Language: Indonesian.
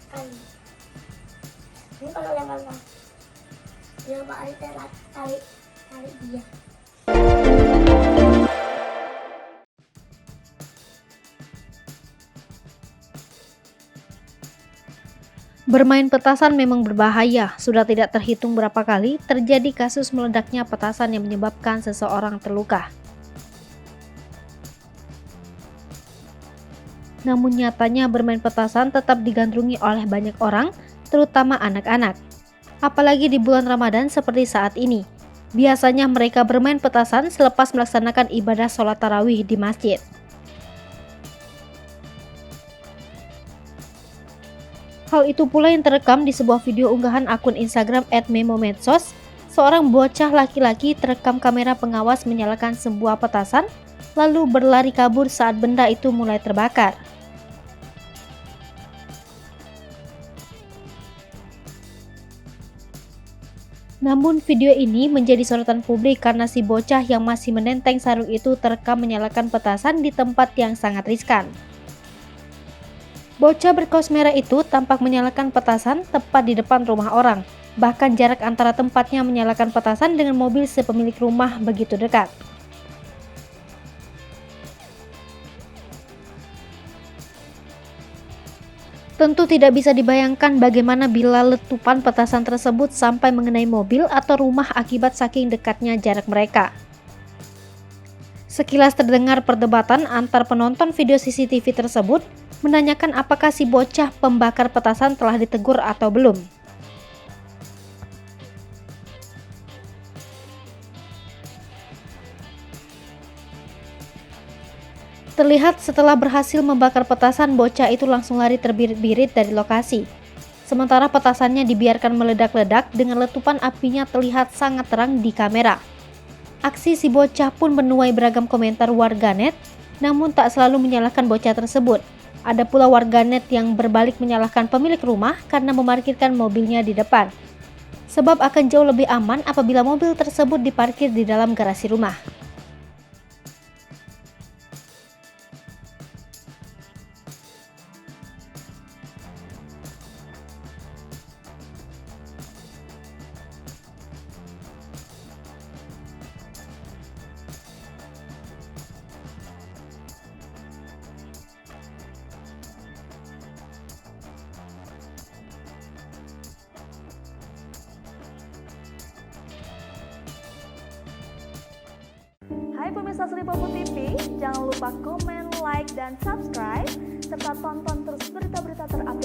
kan. Ini kalau yang apa? Dia balik tarik dia. Bermain petasan memang berbahaya. Sudah tidak terhitung berapa kali terjadi kasus meledaknya petasan yang menyebabkan seseorang terluka. Namun nyatanya bermain petasan tetap digandrungi oleh banyak orang, terutama anak-anak. Apalagi di bulan Ramadan seperti saat ini. Biasanya mereka bermain petasan selepas melaksanakan ibadah sholat tarawih di masjid. Hal itu pula yang terekam di sebuah video unggahan akun Instagram @memomedsos. Seorang bocah laki-laki terekam kamera pengawas menyalakan sebuah petasan, lalu berlari kabur saat benda itu mulai terbakar. Namun video ini menjadi sorotan publik karena si bocah yang masih menenteng sarung itu terekam menyalakan petasan di tempat yang sangat riskan. Bocah berkaos merah itu tampak menyalakan petasan tepat di depan rumah orang. Bahkan jarak antara tempatnya menyalakan petasan dengan mobil sepemilik rumah begitu dekat. Tentu tidak bisa dibayangkan bagaimana bila letupan petasan tersebut sampai mengenai mobil atau rumah akibat saking dekatnya jarak mereka. Sekilas terdengar perdebatan antar penonton video CCTV tersebut menanyakan apakah si bocah pembakar petasan telah ditegur atau belum. Terlihat setelah berhasil membakar petasan, bocah itu langsung lari terbirit-birit dari lokasi. Sementara petasannya dibiarkan meledak-ledak dengan letupan apinya terlihat sangat terang di kamera. Aksi si bocah pun menuai beragam komentar warganet, namun tak selalu menyalahkan bocah tersebut. Ada pula warganet yang berbalik menyalahkan pemilik rumah karena memarkirkan mobilnya di depan. Sebab akan jauh lebih aman apabila mobil tersebut diparkir di dalam garasi rumah. Hai pemirsa Sri Popo TV, jangan lupa komen, like, dan subscribe, serta tonton terus berita-berita terupdate